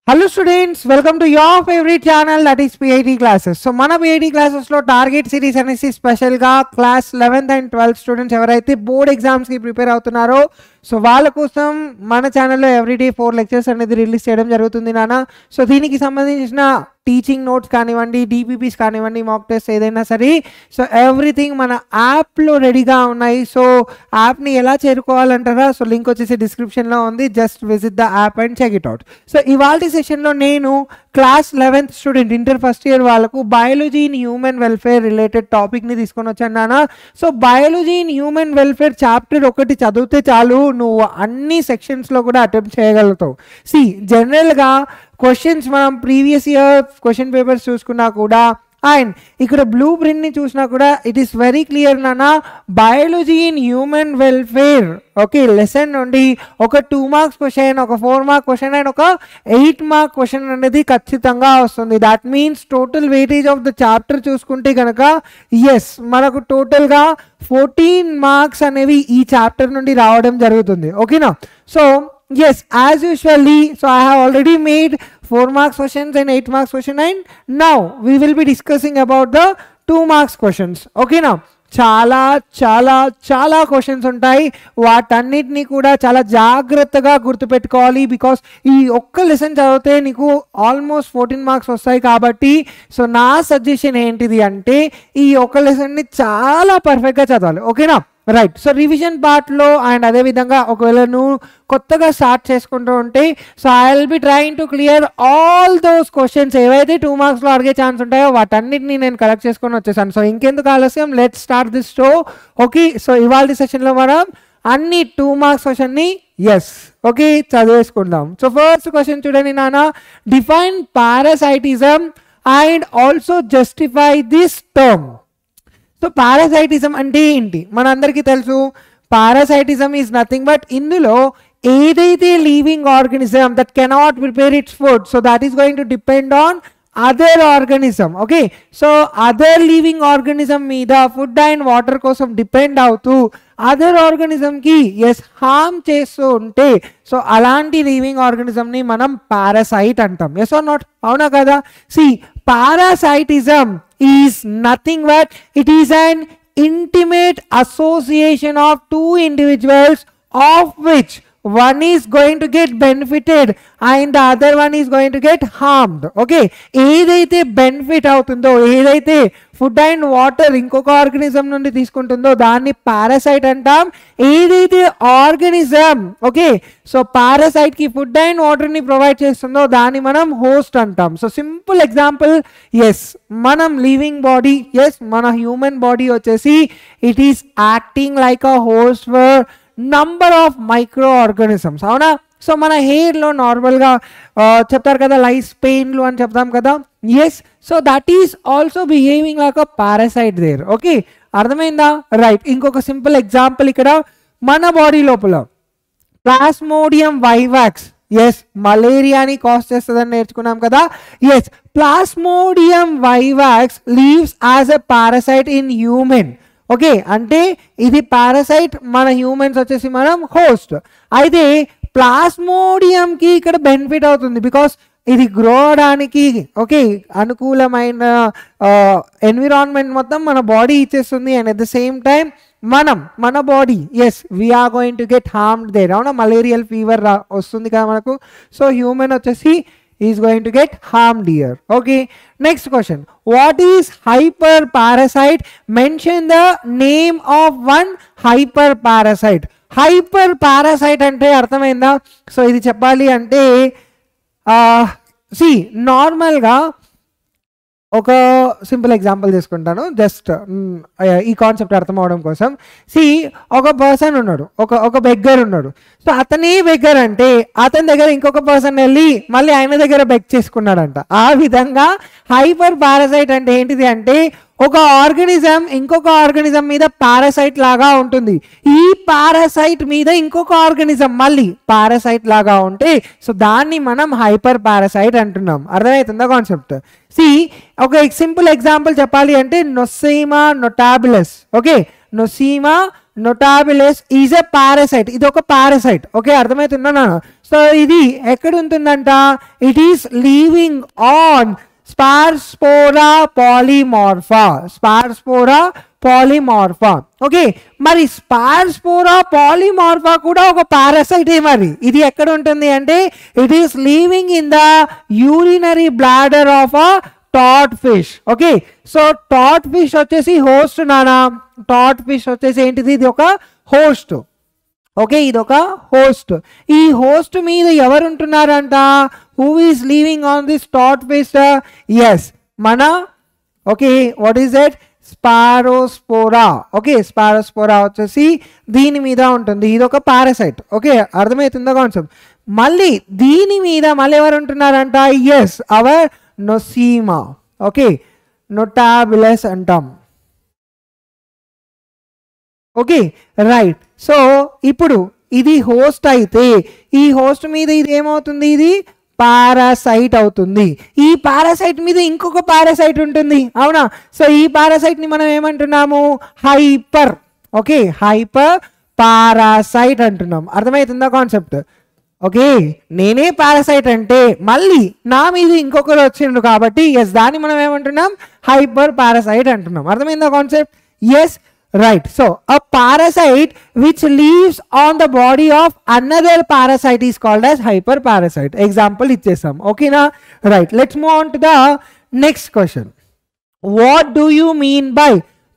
Hello students, welcome to your favorite channel, that is PIT classes. So మన PIT classes లో target series అనేసి special గా class 11th and 12th students ఎవరైతే board exams కి prepare అవుతున్నారో so వాళ్ళ కోసం మన ఛానల్లో ఎవ్రీడే 4 లెక్చర్స్ అనేది రిలీజ్ చేయడం జరుగుతుంది నాన్న. సో దీనికి సంబంధించిన టీచింగ్ నోట్స్ కానివ్వండి, డిపిపిస్ కానివ్వండి, మాక్ టెస్ట్ ఏదైనా సరే, సో ఎవ్రీథింగ్ మన యాప్లో రెడీగా ఉన్నాయి. సో యాప్ని ఎలా చేరుకోవాలంటారా? సో లింక్ వచ్చేసి డిస్క్రిప్షన్లో ఉంది, just visit the app and check it out. So ఇవాళ సెషన్లో నేను class 11th student inter first year వాళ్ళకు biology in human welfare related టాపిక్ని తీసుకొని వచ్చాను నాన్న. So biology in human welfare chapter ఒకటి చదివితే చాలు, నువ్వు అన్ని సెక్షన్స్లో కూడా అటెంప్ట్ చేయగలుగుతావు. సి జనరల్గా క్వశ్చన్స్ మనం ప్రీవియస్ ఇయర్ క్వశ్చన్ పేపర్స్ చూసుకున్నా కూడా అండ్ ఇక్కడ బ్లూ ప్రింట్ని చూసినా కూడా ఇట్ ఈస్ వెరీ క్లియర్ నాన్న. Biology in human welfare okay lesson నుండి ఒక 2 మార్క్స్ క్వశ్చన్, ఒక 4 మార్క్ క్వశ్చన్ అండ్ ఒక 8 మార్క్ క్వశ్చన్ అనేది ఖచ్చితంగా వస్తుంది. That means total weightage of the chapter చూసుకుంటే కనుక ఎస్ మనకు టోటల్గా 14 మార్క్స్ అనేవి ఈ చాప్టర్ నుండి రావడం జరుగుతుంది. ఓకేనా? So yes, as usually, so I have already made 4 marks questions and 8 marks question, and now we will be discussing about the 2 marks questions. Okay now, చాలా చాలా చాలా క్వశ్చన్స్ ఉంటాయి, వాటన్నిటిని కూడా చాలా జాగ్రత్తగా గుర్తుపెట్టుకోవాలి. బికాస్ ఈ ఒక్క లెసన్ చదివితే నీకు ఆల్మోస్ట్ 14 మార్క్స్ వస్తాయి. కాబట్టి సో నా సజెషన్ ఏంటిది అంటే ఈ ఒక్క లెసన్ని చాలా పర్ఫెక్ట్గా చదవాలి. ఓకేనా? రైట్. సో రివిజన్ పార్ట్లో అండ్ అదేవిధంగా ఒకవేళ నువ్వు కొత్తగా స్టార్ట్ చేసుకుంటూ ఉంటే so I will be trying to clear all those questions ఏవైతే 2 మార్క్స్లో అడిగే ఛాన్స్ ఉంటాయో వాటన్నిటిని నేను కలెక్ట్ చేసుకొని వచ్చేసాను. సో ఇంకెందుకు ఆలస్యం, let's start this show. Okay, so ఇవాళ సెషన్లో మనం అన్ని 2 మార్క్స్ క్వశ్చన్ని ఎస్ ఓకే చదివేసుకుందాం. సో ఫస్ట్ క్వశ్చన్ చూడండి నాన్న. Define parasitism and also justify this term. So parasitism అంటే ఏంటి మనందరికీ తెలుసు. పారాసైటిజం ఈజ్ నథింగ్ బట్ ఇందులో ఏదైతే living organism that cannot prepare its food, so that is going to depend on other organism. Okay, so other living organism మీద food and water కోసం depend అవుతూ other ఆర్గానిజంకి ఎస్ హార్మ్ చేస్తూ ఉంటే so అలాంటి living ఆర్గానిజంని మనం పారాసైట్ అంటాం. Yes or not? అవునా కదా? See parasitism is nothing but it is an intimate association of 2 individuals of which one is going to get benefited and the other one is going to get harmed. Okay, ఏదైతే benefit అవుతుందో, ఏదైతే food and water ఇంకొక organism నుండి తీసుకుంటుందో దాన్ని parasite అంటాం. ఏదైతే organism okay so పారాసైట్కి ఫుడ్ అండ్ వాటర్ని ప్రొవైడ్ చేస్తుందో దాన్ని మనం హోస్ట్ అంటాం. సో సింపుల్ ఎగ్జాంపుల్, ఎస్ మనం లివింగ్ బాడీ, ఎస్ మన హ్యూమన్ బాడీ వచ్చేసి it is acting like a host for number of micro organisms. అవునా? సో మన హెయిర్లో నార్మల్గా చెప్తారు కదా లైస్ పెయిన్లు అని చెప్తాం కదా. Yes, so that is also behaving like a parasite there. Okay, అర్థమైందా? రైట్. ఇంకొక సింపుల్ ఎగ్జాంపుల్ ఇక్కడ మన బాడీ లోపల ప్లాస్మోడియం వైవాక్స్ ఎస్ మలేరియాని కాజ్ చేస్తుందని నేర్చుకున్నాం కదా. Yes, plasmodium vivax lives as a parasite in human. Okay, అంటే ఇది పారాసైట్, మన హ్యూమన్స్ వచ్చేసి మనం హోస్ట్. అయితే ప్లాస్మోడియంకి ఇక్కడ బెనిఫిట్ అవుతుంది బికాస్ ఇది గ్రో అవడానికి ఓకే అనుకూలమైన ఎన్విరాన్మెంట్ మొత్తం మన బాడీ ఇచ్చేస్తుంది. And at the same time మన body yes we are going to get harmed there. అవునా? మలేరియల్ ఫీవర్ వస్తుంది కదా మనకు. సో హ్యూమన్ వచ్చేసి is going to get harmed here. Okay, next question. What is hyperparasite? Mention the name of one hyperparasite. Hyperparasite అంటే అర్థమైందా? So ఇది చెప్పాలి అంటే సి నార్మల్గా ఒక సింపుల్ ఎగ్జాంపుల్ తీసుకుంటాను జస్ట్ ఈ కాన్సెప్ట్ అర్థం అవడం కోసం. సి ఒక పర్సన్ ఉన్నాడు, ఒక బెగ్గర్ ఉన్నాడు. సో అతనే బెగ్గర్ అంటే అతని దగ్గర ఇంకొక పర్సన్ వెళ్ళి మళ్ళీ ఆయన దగ్గర బెగ్ చేసుకున్నాడంట. ఆ విధంగా హైపర్ పారాసైట్ అంటే ఏంటిది అంటే ఒక ఆర్గానిజం ఇంకొక ఆర్గానిజం మీద పారాసైట్ లాగా ఉంటుంది. ఈ పారాసైట్ మీద ఇంకొక ఆర్గానిజం మళ్ళీ పారాసైట్ లాగా ఉంటే సో దాన్ని మనం హైపర్ పారాసైట్ అంటున్నాం. అర్థమవుతుందా కాన్సెప్ట్? సి ఒక సింపుల్ ఎగ్జాంపుల్ చెప్పాలి అంటే Nosema notabilis. Okay, Nosema notabilis is a parasite. ఇది ఒక పారాసైట్. ఓకే, అర్థమవుతుందా? సో ఇది ఎక్కడ ఉంటుందంట? It is living on Sphaerospora polymorpha. Sphaerospora polymorpha. Okay, మరి స్పార్స్పోరా పాలిమార్ఫా కూడా ఒక పారాసైటే. మరి ఇది ఎక్కడ ఉంటుంది అంటే it is living in the urinary bladder of a toad fish. Okay, so toad fish వచ్చేసి హోస్ట్ నానా. టాట్ ఫిష్ వచ్చేసి ఏంటిది? ఇది ఒక హోస్ట్. ఓకే, ఇది ఒక హోస్ట్. ఈ హోస్ట్ మీద ఎవరు ఉంటున్నారంట? Who is living on this toadfish? Yes, మన okay what is that? Sphaerospora. Okay, Sphaerospora వచ్చేసి దీని మీద ఉంటుంది. ఇది ఒక పారాసైట్. ఓకే, అర్థమవుతుందా కాన్సెప్ట్? మళ్ళీ దీని మీద మళ్ళీ ఎవరు ఉంటున్నారంట? Yes, our Nosema. Okay, notabilis అంటాం. Okay, right. సో ఇప్పుడు ఇది హోస్ట్ అయితే ఈ హోస్ట్ మీద ఇది ఏమవుతుంది? ఇది పారాసైట్ అవుతుంది. ఈ పారాసైట్ మీద ఇంకొక పారాసైట్ ఉంటుంది, అవునా? సో ఈ పారాసైట్ ని మనం ఏమంటున్నాము? హైపర్. ఓకే, హైపర్ పారాసైట్ అంటున్నాం. అర్థమవుతుందా కాన్సెప్ట్? ఓకే, నేనే పారాసైట్ అంటే మళ్ళీ నా మీద ఇంకొకరు వచ్చిండ్రు కాబట్టి ఎస్, దాన్ని మనం ఏమంటున్నాం? హైపర్ పారాసైట్ అంటున్నాం. అర్థమైందా concept? Yes, right. So a parasite which lives on the body of another parasite is called as hyperparasite. Example ichesam. Okay na? Right, let's move on to the next question. What do you mean by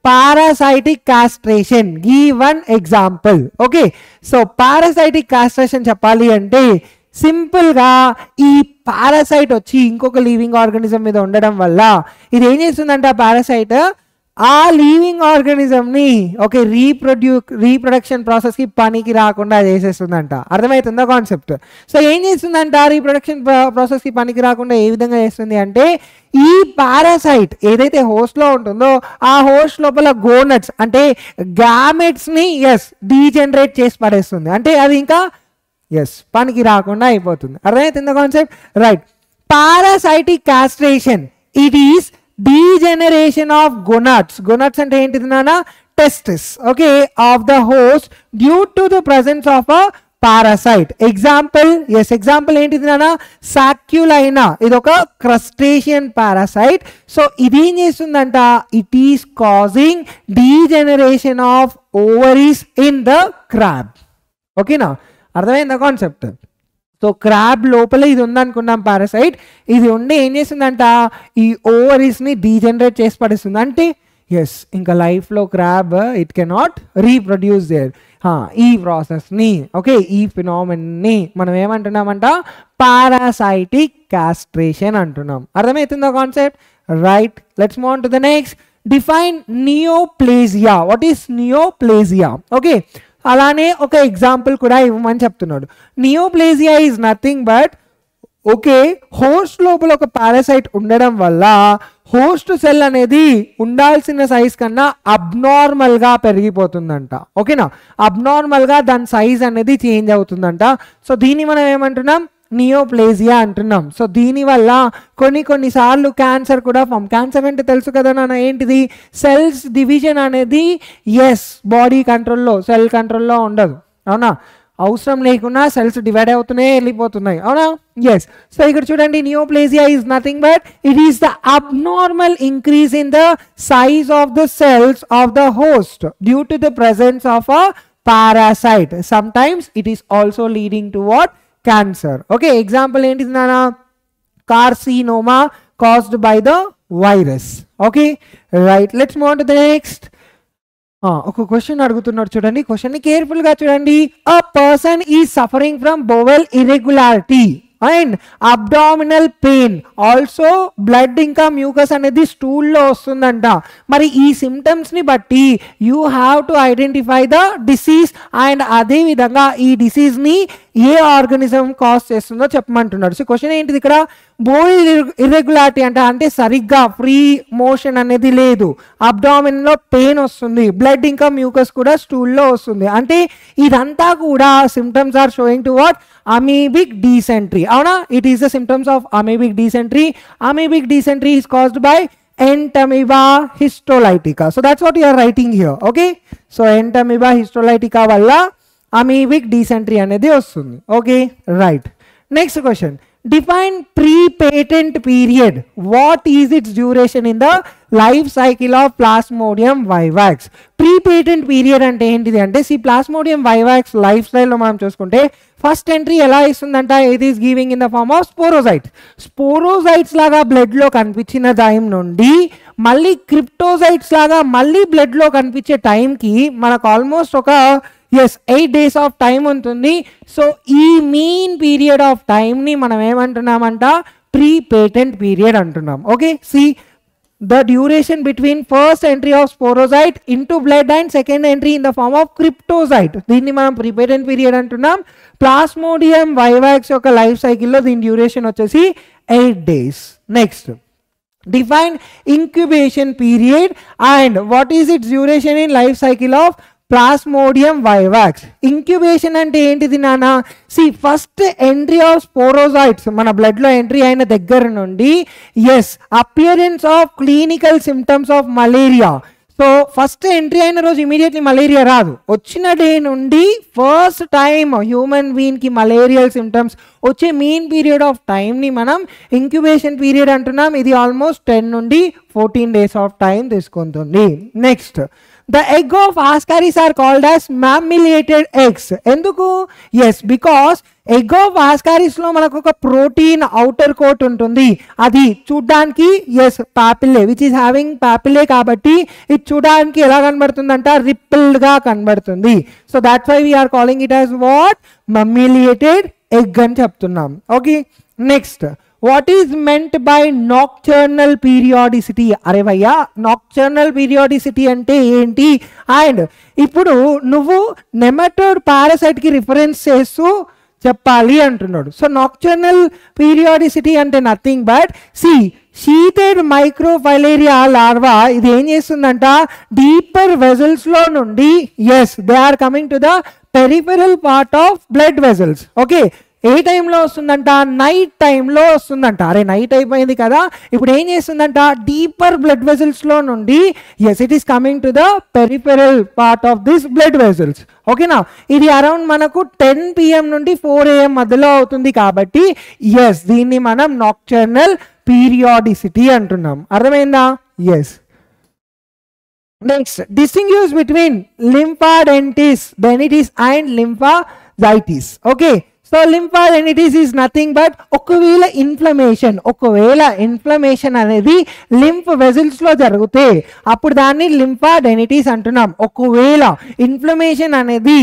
parasitic castration? Give one example. Okay, so parasitic castration చెప్పాలి అంటే simple గా ఈ parasite వచ్చి ఇంకొక living organism మీద ఉండడం వల్ల ఇది ఏం చేస్తుందంటే ఆ పారాసైట్ ఆ లివింగ్ ఆర్గానిజంని ఓకే రీప్రొడక్షన్ ప్రాసెస్కి పనికి రాకుండా చేసేస్తుందంట. అర్థమవుతుందా కాన్సెప్ట్? సో ఏం చేస్తుందంట? రీప్రొడక్షన్ ప్రాసెస్కి పనికి రాకుండా ఏ విధంగా చేస్తుంది అంటే ఈ పారాసైట్ ఏదైతే హోస్ట్లో ఉంటుందో ఆ హోస్ట్ లోపల గోనట్స్ అంటే గ్యామెట్స్ని డీజనరేట్ చేసి పడేస్తుంది. అంటే అది ఇంకా పనికి రాకుండా అయిపోతుంది. అర్థమవుతుందా concept? Right. Parasitic castration it is degeneration of gonads. Gonads ante entidi nana? Testis. Okay, of the host due to the presence of a parasite. Example, example entidi nana? Saculina. Idoka crustacean parasite. So idi em chestundanta? It is causing degeneration of ovaries in the crab. Okay na? అర్థమైందా concept? So crab లోపల ఇది ఉందనుకున్నాం parasite. ఇది ఉండి ఏం చేస్తుందంట? ఈ ఓవరీస్ని degenerate చేసి పడేస్తుంది. అంటే ఇంకా లైఫ్లో crab it cannot reproduce there. ఈ ప్రాసెస్ని ఓకే ఈ ఫినామినన్ని మనం ఏమంటున్నామంట? పారాసైటిక్ కాస్ట్రేషన్ అంటున్నాం. అర్థమవుతుందా concept? Right, let's move on to the next. Define neoplasia. What is neoplasia? Okay, అలానే ఒక ఎగ్జాంపుల్ కూడా ఇవ్వమని చెప్తున్నాడు. Neoplasia is nothing but okay host లోపల ఒక పారాసైట్ ఉండడం వల్ల హోస్ట్ సెల్ అనేది ఉండాల్సిన సైజ్ కన్నా అబ్నార్మల్గా పెరిగిపోతుందంట. ఓకేనా? అబ్నార్మల్గా దాని సైజ్ అనేది చేంజ్ అవుతుందంట. సో దీన్ని మనం ఏమంటున్నాం? నియోప్లేజియా అంటున్నాం. సో దీనివల్ల కొన్నిసార్లు క్యాన్సర్ కూడా ఫామ్. క్యాన్సర్ అంటే తెలుసు కదా నాన్న, ఏంటిది? సెల్స్ డివిజన్ అనేది బాడీ కంట్రోల్లో సెల్ కంట్రోల్లో ఉండదు, అవునా? అవసరం లేకుండా సెల్స్ డివైడ్ అవుతూనే వెళ్ళిపోతున్నాయి, అవునా? సో ఇక్కడ చూడండి, neoplasia is nothing but it is the abnormal increase in the size of the cells of the host due to the presence of a parasite. Sometimes it is also leading to what? Cancer. Okay, example ఏంటిది నాన్న? Carcinoma caused by the virus. Okay, right, let's move on to the next. ఒక question అడుగుతున్నాడు చూడండి, question ని careful గా చూడండి. A person is suffering from bowel irregularity and abdominal pain, also blood ఇంకా mucus అనేది స్టూల్లో వస్తుందంట. మరి ఈ సిమ్టమ్స్ ని బట్టి you have to identify the disease and అదే విధంగా ఈ డిసీజ్ ని ఏ ఆర్గానిజం కాజ్ చేస్తుందో చెప్పమంటున్నాడు. సో క్వశ్చన్ ఏంటిది ఇక్కడ? బోవెల్ ఇర్రెగ్యులారిటీ అంటే సరిగ్గా ఫ్రీ మోషన్ అనేది లేదు, అబ్డామిన్ లో పెయిన్ వస్తుంది, బ్లడ్ ఇంకా మ్యూకస్ కూడా స్టూల్లో వస్తుంది. అంటే ఇదంతా కూడా symptoms are showing to what? Amoebic dysentery. అవునా? It is the symptoms of amoebic dysentery. Amoebic dysentery is caused by Entamoeba histolytica. So that's what you are writing here. Okay, so Entamoeba histolytica వల్ల amoebic dysentery అనేది వస్తుంది. Okay, right. Next question. Define pre-patent period. What is its duration in the life cycle of Plasmodium vivax? Pre-patent period అంటే ఏంటిది అంటే Plasmodium vivax life స్టైల్లో మనం చూసుకుంటే first entry ఎలా ఇస్తుందంట, it is giving in the form of sporozoites లాగా బ్లడ్లో కనిపించిన టైం నుండి మళ్ళీ క్రిప్టోజైట్స్ లాగా మళ్ళీ బ్లడ్లో కనిపించే టైంకి మనకు ఆల్మోస్ట్ ఒక 8 days ఆఫ్ టైం ఉంటుంది. సో ఈ మీన్ పీరియడ్ ఆఫ్ టైంని మనం ఏమంటున్నామంట, ప్రీ పేటెంట్ పీరియడ్ అంటున్నాం. Okay, see the duration between first entry of sporozoite into blood and second entry in the form of cryptozoite, దీన్ని మనం ప్రీ పేటెంట్ పీరియడ్ అంటున్నాం. ప్లాస్మోడియం వైవాక్స్ యొక్క లైఫ్ సైకిల్లో దీని డ్యూరేషన్ వచ్చేసి 8 days. Next, define incubation period and what is its duration in life cycle of Plasmodium vivax. Incubation అంటే ఏంటిది నాన్న, ఫస్ట్ ఎంట్రీ ఆఫ్ స్పోరోజైట్స్ మన బ్లడ్లో ఎంట్రీ అయిన దగ్గర నుండి appearance of clinical symptoms of malaria. So first entry అయిన రోజు ఇమీడియట్లీ మలేరియా రాదు, వచ్చిన డే నుండి ఫస్ట్ టైం హ్యూమన్ బీయింగ్కి మలేరియల్ సిమ్టమ్స్ వచ్చే మీన్ పీరియడ్ ఆఫ్ టైంని మనం ఇంక్యుబేషన్ పీరియడ్ అంటున్నాం. ఇది ఆల్మోస్ట్ 10 నుండి 14 days ఆఫ్ టైం తీసుకుంటుంది. Next, the egg of Ascaris are called as mammaliated eggs. ఎందుకు? because egg of Ascaris లో మనకు ఒక ప్రోటీన్ అవుటర్ కోట్ ఉంటుంది, అది చూడడానికి papillae which is having papillae, కాబట్టి ఇది చూడడానికి ఎలా కనబడుతుందంట, రిప్పిల్డ్ గా కనబడుతుంది. So that's why we are calling it as what, mammaliated egg అని చెప్తున్నాం. Okay, next, what is meant by nocturnal periodicity? అరే భయ్యా, నాక్టర్నల్ పీరియాడిసిటీ అంటే ఏంటి? అండ్ ఇప్పుడు నువ్వు నెమటోడ్ పారాసైట్కి రిఫరెన్స్ చేస్తూ చెప్పాలి అంటున్నాడు. సో నాక్టర్నల్ పీరియాడిసిటీ అంటే nothing but sheathed microfilaria larva ఇది ఏం చేస్తుందంట, డీపర్ వెజల్స్లో నుండి they are coming to the peripheral part of blood vessels. Okay, ఏ టైంలో వస్తుందంట, నైట్ టైంలో వస్తుందంట. అరే నైట్ అయిపోయింది కదా, ఇప్పుడు ఏం చేస్తుందంట, డీపర్ బ్లడ్ వెజల్స్లో నుండి it is coming to the peripheral part of this blood vessels. ఓకేనా, ఇది అరౌండ్ మనకు 10 PM నుండి 4 AM మధ్యలో అవుతుంది, కాబట్టి దీన్ని మనం నాక్టర్నల్ పీరియాడిసిటీ అంటున్నాం. అర్థమైందా? Next, distinguish between lymphadenitis and lymphangitis. Okay, so lymphadenitis is nothing but ఒకవేళ ఇన్ఫ్లమేషన్ అనేది లింఫ్ వెజిల్స్లో జరిగితే అప్పుడు దాన్ని లింఫాడెనిటిస్ అంటున్నాం. ఒకవేళ ఇన్ఫ్లమేషన్ అనేది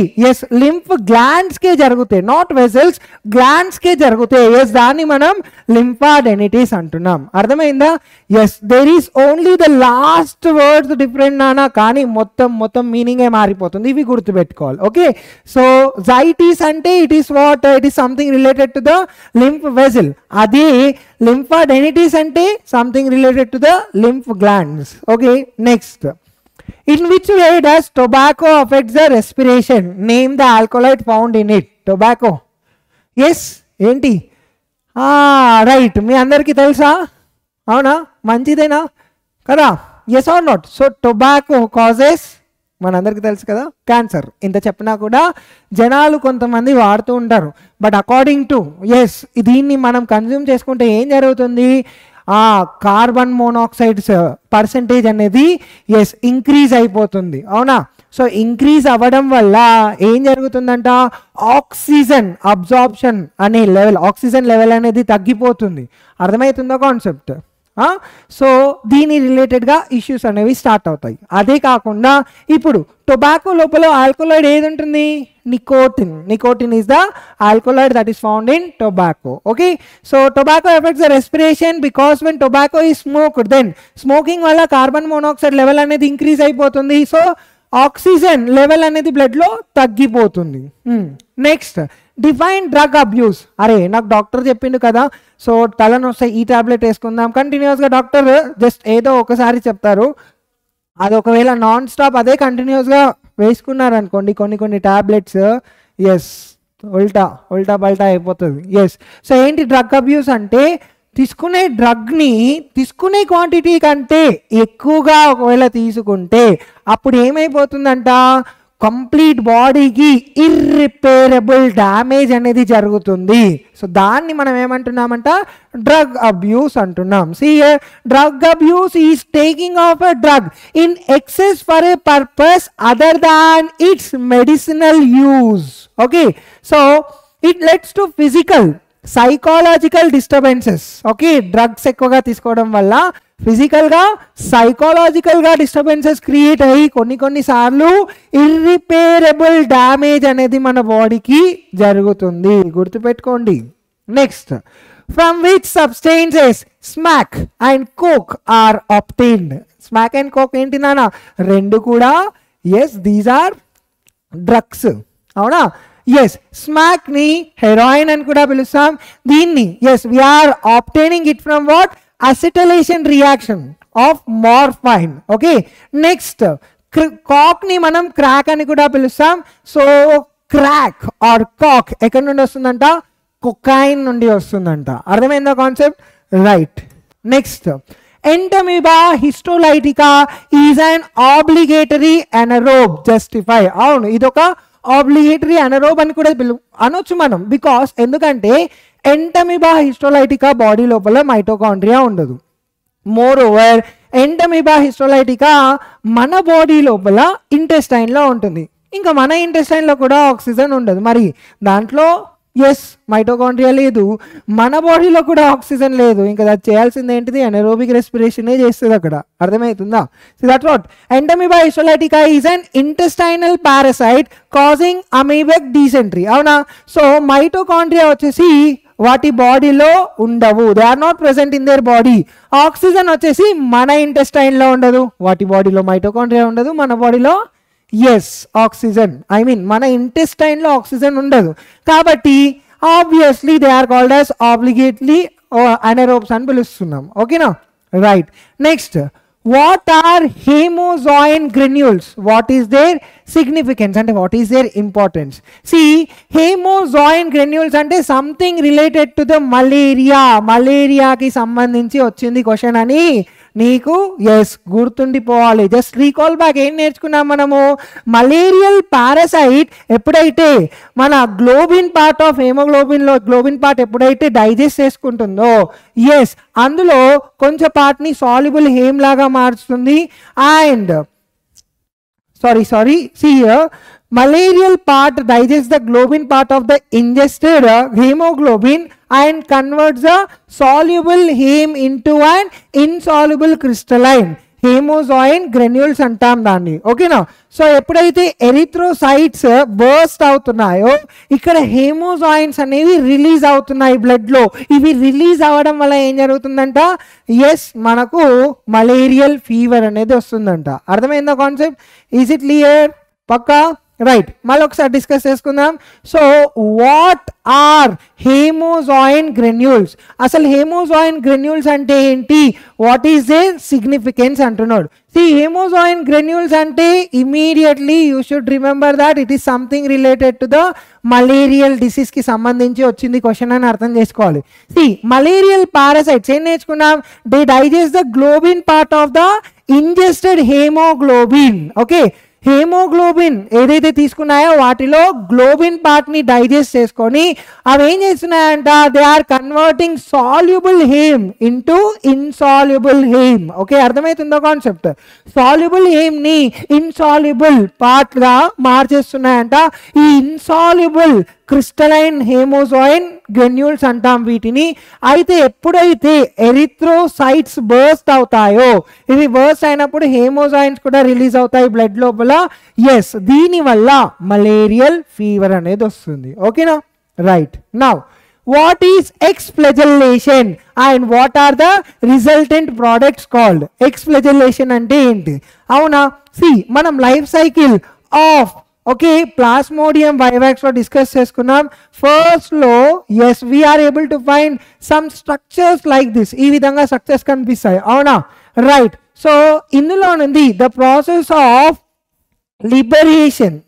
లింఫ్ గ్లాండ్స్కే జరిగితే, నాట్ వెజిల్స్, గ్లాండ్స్కే జరిగితే దాన్ని మనం లింఫాడెనిటిస్ అంటున్నాం. అర్థమైందా? There is only the last words different నానా, కానీ మొత్తం మీనింగే మారిపోతుంది, ఇవి గుర్తుపెట్టుకోవాలి. ఓకే, సో జైటిస్ అంటే it is what, it is something related to the lymph vessel. Adi lymphadenitis ante something related to the lymph glands. Okay, next, in which way does tobacco affect the respiration? Name the alkaloid found in it. Tobacco. Enti? Right, మీ అందరికీ తెలుసా? అవునా, మంచిదేనా కదా? Yes or not? So tobacco causes, మనందరికీ తెలుసు కదా, cancer. ఇంత చెప్పినా కూడా జనాలు కొంతమంది వాడుతూ ఉంటారు. బట్ అకార్డింగ్ టు దీన్ని మనం కన్జ్యూమ్ చేసుకుంటే ఏం జరుగుతుంది, కార్బన్ మోనాక్సైడ్స్ పర్సంటేజ్ అనేది ఇంక్రీజ్ అయిపోతుంది. అవునా, సో ఇంక్రీజ్ అవ్వడం వల్ల ఏం జరుగుతుందంట, ఆక్సిజన్ అబ్జార్ప్షన్ అనే లెవెల్, ఆక్సిజన్ లెవెల్ అనేది తగ్గిపోతుంది. అర్థమవుతుందా కాన్సెప్ట్? సో దీని రిలేటెడ్గా ఇష్యూస్ అనేవి స్టార్ట్ అవుతాయి. అదే కాకుండా ఇప్పుడు టొబాకో లోపల ఆల్కలాయిడ్ ఏది ఉంటుంది, nicotine is the alkaloid that is found in tobacco. Okay, so tobacco effects the respiration because when tobacco is smoked, then smoking వల్ల కార్బన్ మోనాక్సైడ్ లెవెల్ అనేది ఇంక్రీజ్ అయిపోతుంది. సో ఆక్సిజన్ లెవెల్ అనేది బ్లడ్లో తగ్గిపోతుంది. Next, define drug abuse. అరే నాకు doctor చెప్పిండు కదా, సో తలనొస్తే ఈ టాబ్లెట్ వేసుకుందాం, కంటిన్యూస్గా డాక్టర్ జస్ట్ ఏదో ఒకసారి చెప్తారు, అది ఒకవేళ నాన్ స్టాప్ అదే కంటిన్యూస్గా వేసుకున్నారనుకోండి కొన్ని టాబ్లెట్స్ ఉల్టా పల్టా అయిపోతుంది. సో ఏంటి డ్రగ్ అబ్యూస్ అంటే, తీసుకునే డ్రగ్ని తీసుకునే క్వాంటిటీ కంటే ఎక్కువగా ఒకవేళ తీసుకుంటే అప్పుడు ఏమైపోతుందంట, కంప్లీట్ బాడీకి ఇర్రిపేరబుల్ డ్యామేజ్ అనేది జరుగుతుంది. సో దాన్ని మనం ఏమంటున్నామంట, డ్రగ్ అబ్యూస్ అంటున్నాం. See drug abuse is taking of a drug in excess for a purpose other than its medicinal use. Okay, so it leads to physical psychological disturbances. Okay, drugs ఎక్కువగా తీసుకోవడం వల్ల ఫిజికల్గా సైకాలజికల్గా disturbances create అయ్యి కొన్నిసార్లు irreparable damage అనేది మన బాడీకి జరుగుతుంది. గుర్తుపెట్టుకోండి. Next, from which substances smack and coke are obtained. Smack and coke ఏంటి నాన్న, రెండు కూడా ఎస్ దీస్ ఆర్ డ్రగ్స్. అవునా, ఎస్ స్మాక్ ని హెరాయిన్ అని కూడా పిలుస్తాం. దీన్ని yes we are obtaining it from what, acetylation reaction of morphine. Okay, next coke ని మనం క్రాక్ అని కూడా పిలుస్తాం. సో క్రాక్ ఆర్ కాక్ ఎక్కడి నుండి వస్తుందంట, కొకైన్ నుండి వస్తుందంట. అర్థమైందా concept? Right. Next, Entamoeba histolytica is an obligatory anaerobe justify. అవును, ఇదొక ఆబ్లిగేటరీ అనరోబ్ అని కూడా అనొచ్చు మనం. బికాస్ ఎందుకంటే ఎంటమీబా హిస్టోలైటికా బాడీ లోపల మైటోకాండ్రియా ఉండదు. మోర్ ఓవర్ ఎంటమీబా హిస్టోలైటికా మన బాడీ లోపల ఇంటెస్టైన్లో ఉంటుంది. ఇంకా మన ఇంటెస్టైన్లో కూడా ఆక్సిజన్ ఉండదు. మరి దాంట్లో ఎస్ మైటోకాండ్రియా లేదు, మన బాడీలో కూడా ఆక్సిజన్ లేదు. ఇంకా అది చేయాల్సింది ఏంటిది, అనెరోబిక్ రెస్పిరేషనే చేస్తుంది అక్కడ. అర్థమవుతుందా? So that what entamoeba histolytica is an intestinal parasite causing amoebic dysentery. అవునా, సో మైటోకాండ్రియా వచ్చేసి వాటి బాడీలో ఉండవు, they are not present in their body. Oxygen వచ్చేసి మన ఇంటెస్టైన్లో ఉండదు, వాటి బాడీలో మైటోకాండ్రియా ఉండదు, మన బాడీలో ఎస్ ఆక్సిజన్ ఐ మీన్ మన ఇంటెస్టైన్లో ఆక్సిజన్ ఉండదు. కాబట్టి obviously they are called as obligately anaerobes అని పిలుస్తున్నాం. ఓకేనా, right. Next, what are haemozoin granules, what is their significance అంటే what is their importance? See haemozoin granules అంటే సంథింగ్ రిలేటెడ్ టు ద మలేరియాకి సంబంధించి వచ్చింది క్వశ్చన్ అని నీకు ఎస్ గుర్తుండిపోవాలి. Just recall back. ఏం నేర్చుకున్నాం మనము, మలేరియల్ పారాసైట్ ఎప్పుడైతే మన గ్లోబిన్ పార్ట్ ఆఫ్ హేమోగ్లోబిన్లో గ్లోబిన్ పార్ట్ ఎప్పుడైతే డైజెస్ట్ చేసుకుంటుందో ఎస్ అందులో కొంచెం పార్ట్ని సాల్యుబుల్ హేమ్ లాగా మార్చుతుంది. And see here, malarial part digests the globin part of the ingested hemoglobin and converts the soluble heme into an insoluble crystalline హేమోజాయిన్ గ్రెన్యూల్స్ అంటాం దాన్ని. ఓకేనా, సో ఎప్పుడైతే ఎరిథ్రోసైట్స్ బర్స్ట్ అవుతున్నాయో ఇక్కడ హేమోజాయిన్స్ అనేవి రిలీజ్ అవుతున్నాయి బ్లడ్లో. ఇవి రిలీజ్ అవ్వడం వల్ల ఏం జరుగుతుందంట, ఎస్ మనకు మలేరియల్ ఫీవర్ అనేది వస్తుందంట. అర్థమైందా కాన్సెప్ట్? Is it clear? పక్కా? రైట్. మళ్ళీ ఒకసారి డిస్కస్ చేసుకుందాం. So what are haemozoin granules, అసలు హేమోజాయిన్ గ్రెన్యూల్స్ అంటే ఏంటి, వాట్ ఈస్ దేర్ సిగ్నిఫికెన్స్ అంటున్నాడు. హేమోజాయిన్ గ్రెన్యూల్స్ అంటే immediately you should remember that it is something related to the malarial disease కి సంబంధించి వచ్చింది క్వశ్చన్ అని అర్థం చేసుకోవాలి. మలేరియల్ పారాసైట్స్ ఏం నేర్చుకున్నాం, they digest the globin part of the ingested haemoglobin. Okay, haemoglobin ఏదైతే తీసుకున్నాయో వాటిలో గ్లోబిన్ పార్ట్ ని డైజెస్ట్ చేసుకొని అవి ఏం చేస్తున్నాయంట, they are converting soluble haem into insoluble haem. Okay, అర్థమవుతుందో కాన్సెప్ట్? సాల్యుబుల్ హేమ్ ని ఇన్సాల్యుబుల్ పార్ట్ గా మార్చేస్తున్నాయంట. ఈ ఇన్సాల్యుబుల్ క్రిస్టలైన్ హేమోజాయిన్ గ్రెన్యూల్స్ అంటాం వీటిని. అయితే ఎప్పుడైతే ఎరిథ్రోసైట్స్ బర్స్ట్ అవుతాయో, ఇవి బర్స్ట్ అయినప్పుడు హేమోజాయిన్స్ కూడా రిలీజ్ అవుతాయి బ్లడ్ లోపల. ఎస్, దీనివల్ల మలేరియల్ ఫీవర్ అనేది వస్తుంది. ఓకేనా, right. Now what is exflagellation and what are the resultant products called? Exflagellation అంటే ఏంటి? అవునా, మనం life cycle of okay plasmodium vivax లో డిస్కస్ చేసుకున్నాం. ఫస్ట్ లో as we are able to find some structures like this. ఈ విధంగా స్ట్రక్చర్స్ కనిపిస్తాయి. అవునా, రైట్. సో ఇందులో నుండి ద ప్రాసెస్ ఆఫ్ లిబరేషన్,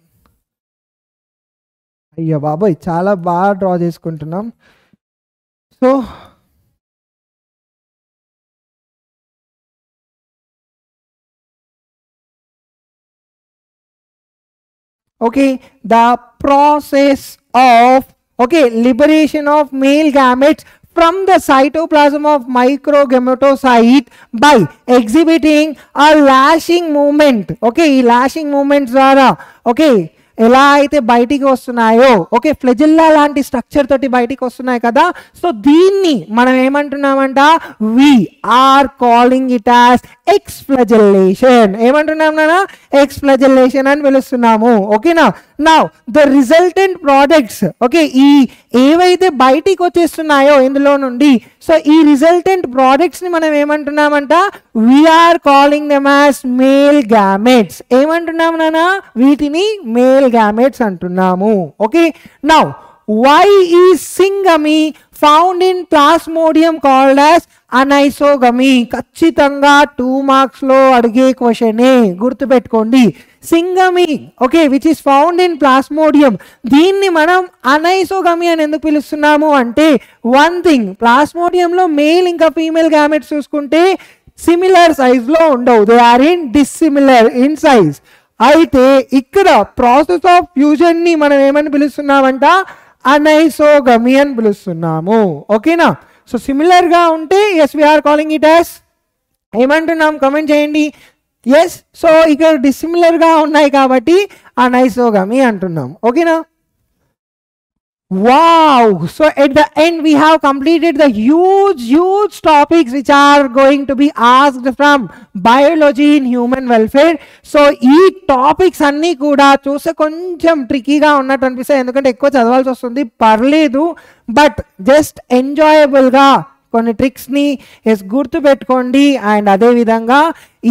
అయ్యో బాబాయ్ చాలా బాగా డ్రా చేసుకుంటున్నాం. So okay, the process of, okay, liberation of male gametes from the cytoplasm of microgametocyte by exhibiting a lashing movement. Okay, ఈ lashing movements ద్వారా, okay, ఎలా అయితే బయటికి వస్తున్నాయో, ఓకే, ఫ్లెజిల్లా లాంటి స్ట్రక్చర్ తోటి బయటికి వస్తున్నాయి కదా. సో దీన్ని మనం ఏమంటున్నామంట, we are calling it as exflagellation. ఏమంటున్నాం నాన్న, ఎక్స్ఫ్లెజెల్లేషన్ అని పిలుస్తున్నాము. ఓకేనా. Now the resultant products, okay, ఈ ఏవైతే బయటికి వచ్చేస్తున్నాయో ఇందులో నుండి, సో ఈ రిజల్టెంట్ ప్రోడక్ట్స్ ని మనం ఏమంటున్నామంట, we are calling them as male gametes. ఏమంటున్నాము నాన్న, వీటిని మేల్ గ్యామెట్స్ అంటున్నాము. Okay. Now why is syngamy found in plasmodium called as anisogamy? ఖచ్చితంగా 2 మార్క్స్ లో అడిగే క్వశ్చనే, గుర్తుపెట్టుకోండి. Syngamy, okay, which is found in Plasmodium, దీన్ని మనం అనైసోగమీ అని ఎందుకు పిలుస్తున్నాము అంటే, వన్ థింగ్, ప్లాస్మోడియంలో మేల్ ఇంకా ఫీమేల్ గ్యామెట్స్ చూసుకుంటే సిమిలర్ సైజ్ లో ఉండవు, they are in dissimilar in size. అయితే ఇక్కడ ప్రాసెస్ ఆఫ్ ఫ్యూజన్ ని మనం ఏమని పిలుస్తున్నామంట, అనైసోగమీ అని పిలుస్తున్నాము. ఓకేనా. సో సిమిలర్ గా ఉంటే yes we are calling it as, ఏమంటున్నాం కమెంట్ చేయండి. ఎస్, సో ఇక్కడ డిసిమిలర్ గా ఉన్నాయి కాబట్టి అనైసోగమీ అంటున్నాం. ఓకేనా. Wow, so at the end we have completed the huge topics which are going to be asked from biology in human welfare. So ఈ topics అన్నీ కూడా చూస్తే కొంచెం ట్రికీగా ఉన్నట్టు అనిపిస్తాయి, ఎందుకంటే ఎక్కువ చదవాల్సి వస్తుంది, పర్లేదు, బట్ జస్ట్ ఎంజాయబుల్గా కొన్ని ట్రిక్స్ని గుర్తు పెట్టుకోండి. అండ్ అదేవిధంగా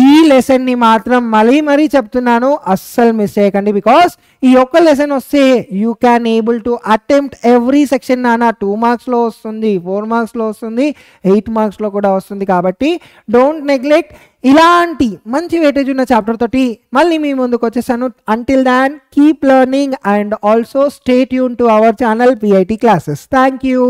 ఈ లెసన్ని మాత్రం మరీ చెప్తున్నాను, అస్సలు మిస్ చేయకండి. బికాస్ ఈ ఒక్క లెసన్ వస్తే you can able to attempt every section. నాన్న 2 మార్క్స్లో వస్తుంది, 4 మార్క్స్లో వస్తుంది, 8 మార్క్స్లో కూడా వస్తుంది. కాబట్టి డోంట్ నెగ్లెక్ట్. ఇలాంటి మంచి వెయిటేజ్ ఉన్న చాప్టర్ తోటి మళ్ళీ మీ ముందుకు వచ్చేసాను. Until than keep learning and also stay tune to our channel PIT classes. Thank you.